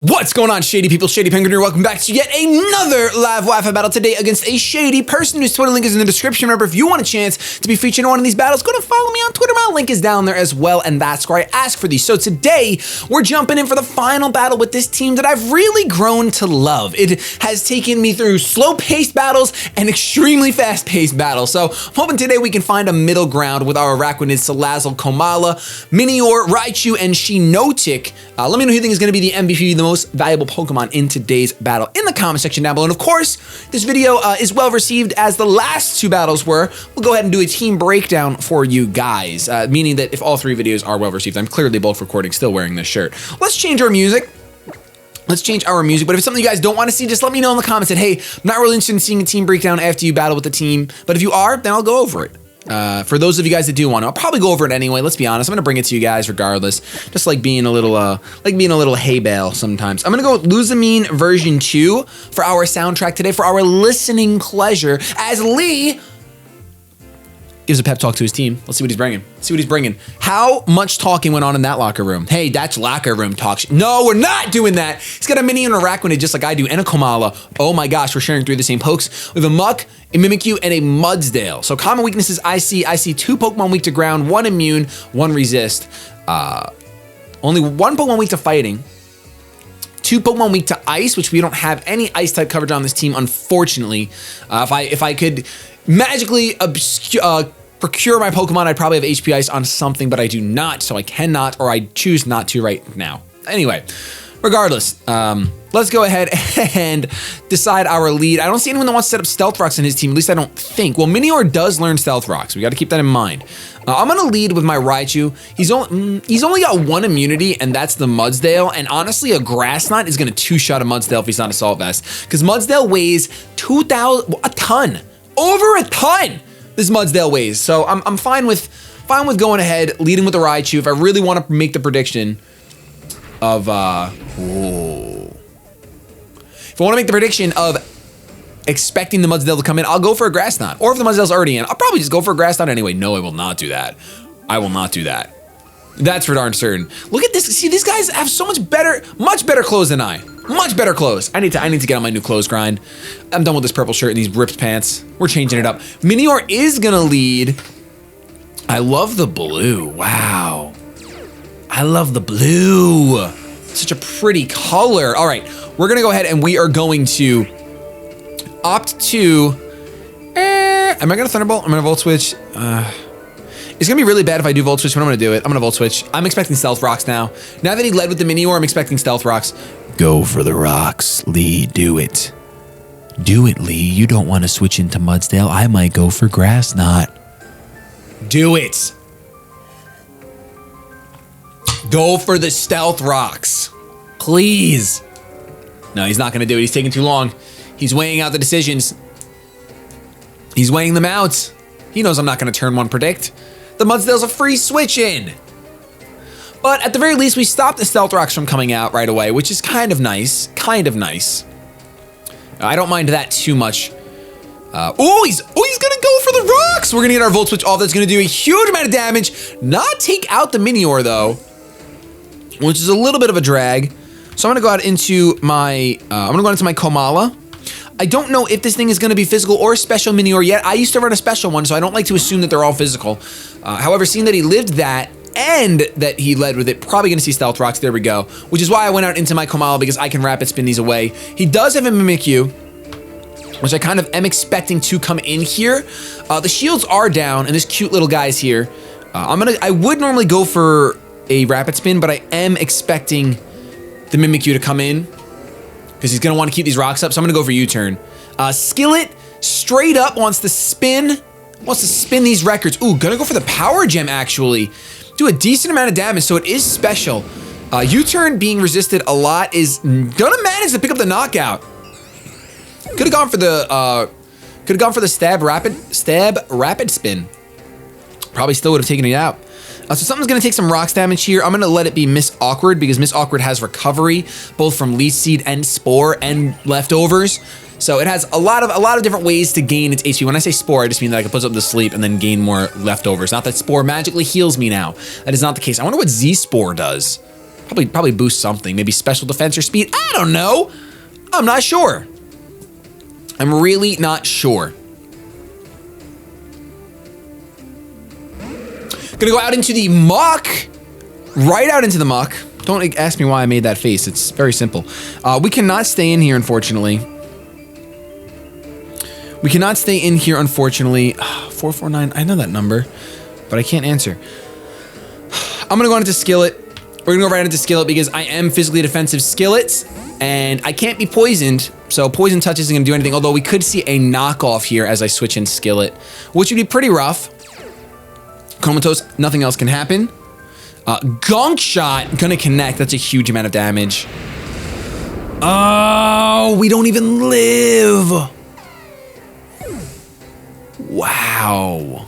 What's going on, shady people? ShadyPenguinn here. Welcome back to yet another live Wi-Fi battle today against a shady person whose Twitter link is in the description. Remember, if you want a chance to be featured in one of these battles, go to follow me on Twitter. My link is down there as well, and that's where I ask for these. So today, we're jumping in for the final battle with this team that I've really grown to love. It has taken me through slow-paced battles and extremely fast-paced battles. So I'm hoping today we can find a middle ground with our Araquanids, Salazzle, Komala, Minior, Raichu, and Shiinotic. Let me know who you think is going to be the MVP, the most valuable Pokemon in today's battle in the comment section down below. And of course, this video is well received as the last two battles were. We'll go ahead and do a team breakdown for you guys, meaning that if all three videos are well received, I'm clearly both recording still wearing this shirt. Let's change our music. Let's change our music, but if it's something you guys don't want to see, just let me know in the comments that, hey, I'm not really interested in seeing a team breakdown after you battle with the team, but if you are, then I'll go over it. For those of you guys that do want to, I'll probably go over it anyway. Let's be honest. I'm gonna bring it to you guys regardless. Just like being a little hay bale sometimes. I'm gonna go with Luzamine version 2 for our soundtrack today, for our listening pleasure, as Lee gives a pep talk to his team. Let's see what he's bringing. See what he's bringing. How much talking went on in that locker room? Hey, that's locker room talk. No, we're not doing that. He's got a Mini and a Araquanid just like I do, and a Komala. Oh my gosh, we're sharing through the same pokes. We have a Muck, a Mimikyu, and a Mudsdale. So common weaknesses I see two Pokemon weak to ground, one immune, one resist. Only one Pokemon weak to fighting. Two Pokemon weak to ice, which we don't have any ice type coverage on this team, unfortunately. If I could magically procure my Pokemon, I'd probably have HP Ice on something, but I do not, so I cannot, or I choose not to right now. Anyway, regardless, let's go ahead and decide our lead. I don't see anyone that wants to set up Stealth Rocks in his team, at least I don't think. Well, Minior does learn Stealth Rocks. We got to keep that in mind. I'm going to lead with my Raichu. He's only got one immunity, and that's the Mudsdale, and honestly, a Grass Knot is going to two-shot a Mudsdale if he's not Assault Vest, because Mudsdale weighs a ton. Over a ton! This Mudsdale weighs, so I'm fine with going ahead, leading with the Raichu if I really want to make the prediction of if I want to make the prediction of expecting the Mudsdale to come in, I'll go for a Grass Knot. Or if the Mudsdale's already in, I'll probably just go for a Grass Knot anyway. No, I will not do that. I will not do that. That's for darn certain. Look at this. See, these guys have so much better clothes than I. Much better clothes. I need to get on my new clothes grind. I'm done with this purple shirt and these ripped pants. We're changing it up. Minior is gonna lead. I love the blue. Wow. I love the blue. Such a pretty color. All right, we're gonna go ahead and we are going to opt to. Am I gonna Thunderbolt? I'm gonna Volt Switch. It's gonna be really bad if I do Volt Switch, but I'm gonna do it. I'm gonna Volt Switch. I'm expecting Stealth Rocks now. Now that he led with the Minior, I'm expecting Stealth Rocks. Go for the rocks, Lee, do it. Do it, Lee. You don't want to switch into Mudsdale. I might go for Grass Knot. Do it. Go for the Stealth Rocks. Please. No, he's not gonna do it. He's taking too long. He's weighing out the decisions. He's weighing them out. He knows I'm not gonna turn one predict. The Mudsdale's a free switch in. But at the very least, we stopped the Stealth Rocks from coming out right away, which is kind of nice. Kind of nice. I don't mind that too much. He's gonna go for the rocks. We're gonna get our Volt Switch off. That's gonna do a huge amount of damage. Not take out the Minior though, which is a little bit of a drag. So I'm gonna go out into my Komala. I don't know if this thing is gonna be physical or special Minior yet. I used to run a special one, so I don't like to assume that they're all physical. However, seeing that he lived that and that he led with it, probably gonna see Stealth Rocks. There we go. Which is why I went out into my Komala, because I can Rapid Spin these away. He does have a Mimikyu, which I kind of am expecting to come in here. The shields are down, and this cute little guy's here. I would normally go for a Rapid Spin, but I am expecting the Mimikyu to come in, because he's gonna want to keep these rocks up, so I'm gonna go for U-turn. Skillet straight up wants to spin these records. Ooh, gonna go for the Power Gem actually. Do a decent amount of damage, so it is special. U-turn being resisted a lot is gonna manage to pick up the knockout. Could have gone for the stab rapid spin. Probably still would have taken it out. So something's gonna take some rocks damage here. I'm gonna let it be Miss Awkward, because Miss Awkward has recovery, both from Leech Seed and Spore and leftovers. So it has a lot of different ways to gain its HP. When I say Spore, I just mean that I can put something to sleep and then gain more leftovers. Not that Spore magically heals me now. That is not the case. I wonder what Z-Spore does. Probably boost something. Maybe special defense or speed. I don't know. I'm not sure. I'm really not sure. Gonna go out into the muck. Right out into the muck. Don't ask me why I made that face. It's very simple. We cannot stay in here, unfortunately. We cannot stay in here, unfortunately. 449, I know that number, but I can't answer. I'm gonna go on into Skillet. We're gonna go right into Skillet because I am physically defensive Skillet, and I can't be poisoned, so poison touch isn't gonna do anything, although we could see a knockoff here as I switch in Skillet, which would be pretty rough. Comatose, nothing else can happen. Gunk Shot, gonna connect, that's a huge amount of damage. Oh, we don't even live. Wow.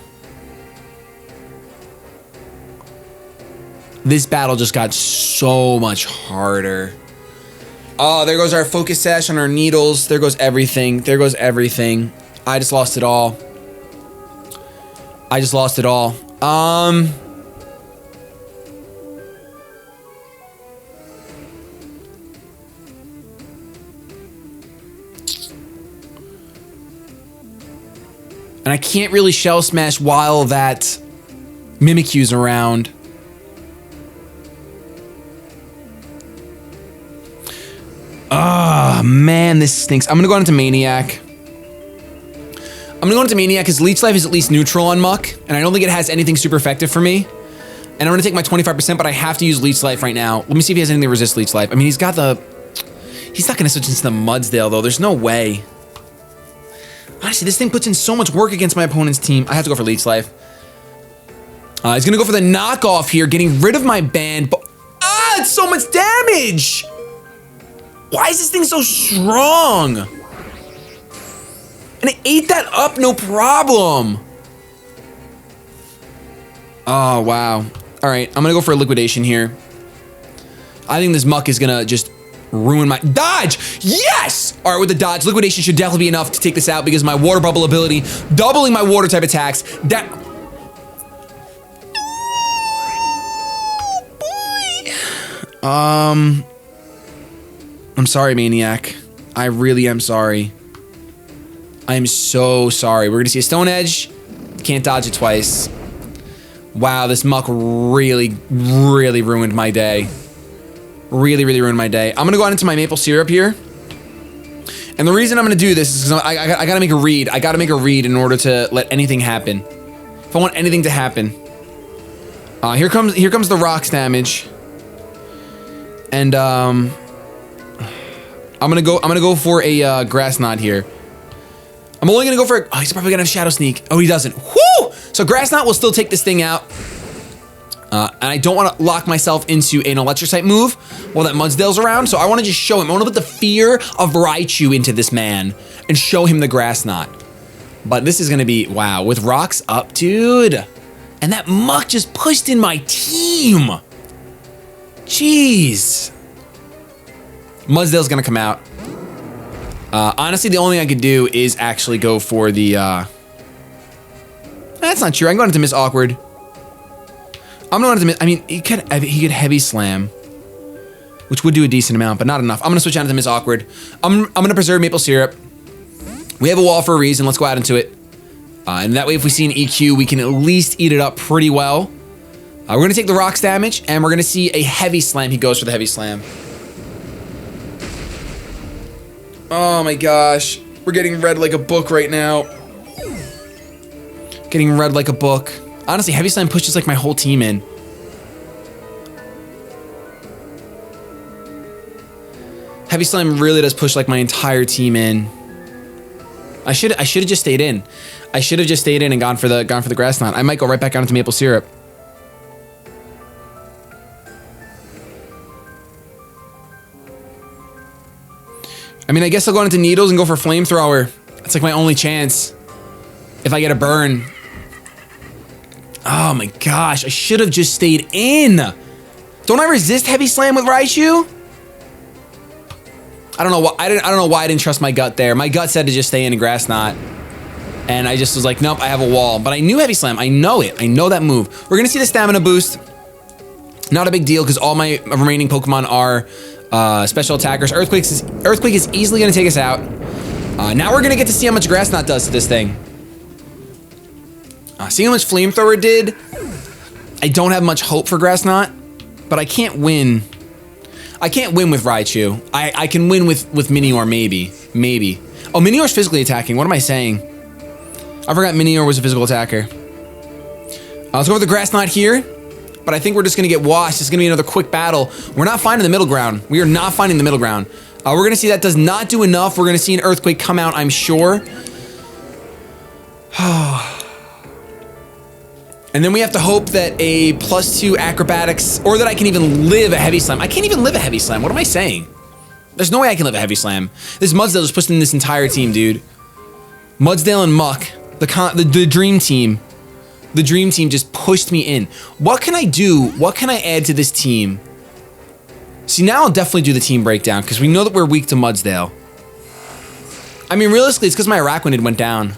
This battle just got so much harder. Oh, there goes our focus sash on our needles. There goes everything. There goes everything. I just lost it all. I just lost it all. And I can't really shell smash while that Mimikyu's around. Ah, man, this stinks. I'm gonna go into Maniac. I'm gonna go into Maniac because Leech Life is at least neutral on Muck, and I don't think it has anything super effective for me. And I'm gonna take my 25%, but I have to use Leech Life right now. Let me see if he has anything to resist Leech Life. I mean, he's got the... He's not gonna switch into the Mudsdale, though. There's no way. Honestly, this thing puts in so much work against my opponent's team. I have to go for Leech Life. He's gonna go for the knockoff here, getting rid of my band, but... Ah, it's so much damage! Why is this thing so strong? And it ate that up, no problem. Oh, wow. All right, I'm gonna go for a liquidation here. I think this Muck is gonna just ruin my... Dodge! Yes! All right, with the dodge, liquidation should definitely be enough to take this out because my water bubble ability, doubling my water type attacks, that... Oh, boy. I'm sorry, Maniac. I really am sorry. I am so sorry. We're gonna see a Stone Edge. Can't dodge it twice. Wow, this Muck really, really ruined my day. Really, really ruined my day. I'm gonna go out into my maple syrup here. And the reason I'm gonna do this is because I gotta make a read. I gotta make a read in order to let anything happen. If I want anything to happen. Here comes the rocks damage. And I'm gonna go for a grass knot here. I'm only gonna go for oh, he's probably gonna have Shadow Sneak. Oh, he doesn't. Whoo! So grass knot will still take this thing out. And I don't want to lock myself into an Electrocyte move while that Mudsdale's around, so I want to just show him. I want to put the fear of Raichu into this man and show him the grass knot. But this is gonna be wow with rocks up, dude. And that Muck just pushed in my team. Jeez. Mudsdale's gonna come out. Honestly, the only thing I could do is actually go for the, That's not true. I can go into Miss Awkward. I'm going to Miss, I mean, he could Heavy Slam, which would do a decent amount, but not enough. I'm gonna switch out into Miss Awkward. I'm gonna preserve Maple Syrup. We have a wall for a reason. Let's go out into it. And that way, if we see an EQ, we can at least eat it up pretty well. We're gonna take the rocks damage, and we're gonna see a Heavy Slam. He goes for the Heavy Slam. Oh my gosh. We're getting read like a book right now. Getting read like a book. Honestly, Heavy Slam pushes like my whole team in. Heavy Slam really does push like my entire team in. I should have just stayed in. I should have just stayed in and gone for the grass knot. I might go right back out into Maple Syrup. I mean, I guess I'll go into Needles and go for Flamethrower. That's like my only chance. If I get a burn. Oh my gosh, I should have just stayed in. Don't I resist Heavy Slam with Raichu? I don't know why I don't know why I didn't trust my gut there. My gut said to just stay in a grass knot. And I just was like, nope, I have a wall. But I knew Heavy Slam. I know it. I know that move. We're gonna see the stamina boost. Not a big deal because all my remaining Pokemon are special attackers. Earthquake is easily going to take us out. Now we're going to get to see how much Grass Knot does to this thing. Seeing how much Flamethrower did, I don't have much hope for Grass Knot, but I can't win. I can't win with Raichu. I can win with Minior, maybe. Oh, Minior's physically attacking. What am I saying? I forgot Minior was a physical attacker. Let's go with the Grass Knot here, but I think we're just gonna get washed. It's gonna be another quick battle. We're not finding the middle ground. We are not finding the middle ground. We're gonna see that does not do enough. We're gonna see an Earthquake come out, I'm sure. And then we have to hope that a +2 acrobatics, or that I can even live a Heavy Slam. I can't even live a Heavy Slam. What am I saying? There's no way I can live a Heavy Slam. This Mudsdale just pushed in this entire team, dude. Mudsdale and Muck, the dream team. The dream team just pushed me in. What can I do? What can I add to this team? See, now I'll definitely do the team breakdown because we know that we're weak to Mudsdale. I mean, realistically, it's because my Araquanid went down.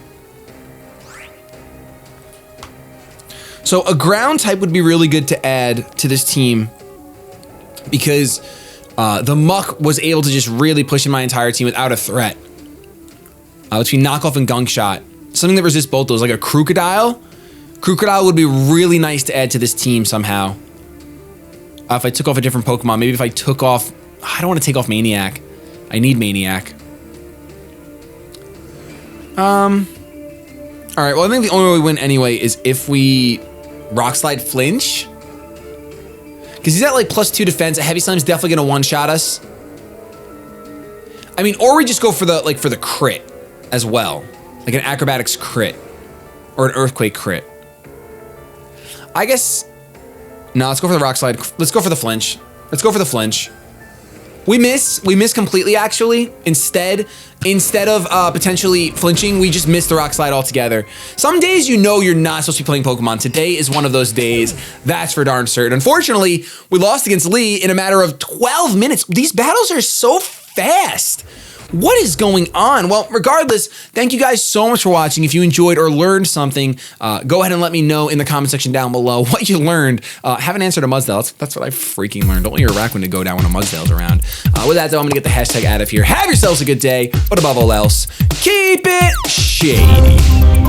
So a ground type would be really good to add to this team because the Muck was able to just really push in my entire team without a threat. Between Knockoff and Gunk Shot. Something that resists both those, like a Crocodile. Crocodile would be really nice to add to this team somehow. If I took off a different Pokemon, maybe if I took off... I don't want to take off Maniac. I need Maniac. Alright, well I think the only way we win anyway is if we Rock Slide Flinch. Because he's at like +2 defense. A Heavy Slam's definitely going to one-shot us. I mean, or we just go for the, for the crit as well. Like an Acrobatics crit. Or an Earthquake crit. I guess... No, let's go for the Rock Slide. Let's go for the Flinch. Let's go for the Flinch. We miss completely, actually. Instead of potentially flinching, we just miss the Rock Slide altogether. Some days you know you're not supposed to be playing Pokemon. Today is one of those days. That's for darn certain. Unfortunately, we lost against Lee in a matter of 12 minutes. These battles are so fast. What is going on? Well, regardless, thank you guys so much for watching. If you enjoyed or learned something, go ahead and let me know in the comment section down below what you learned. Haven't answered a Mudsdale. That's what I freaking learned. Don't want your Araquanid to go down when a Mudsdale's around. With that, though, I'm going to get the hashtag out of here. Have yourselves a good day, but above all else, keep it shady.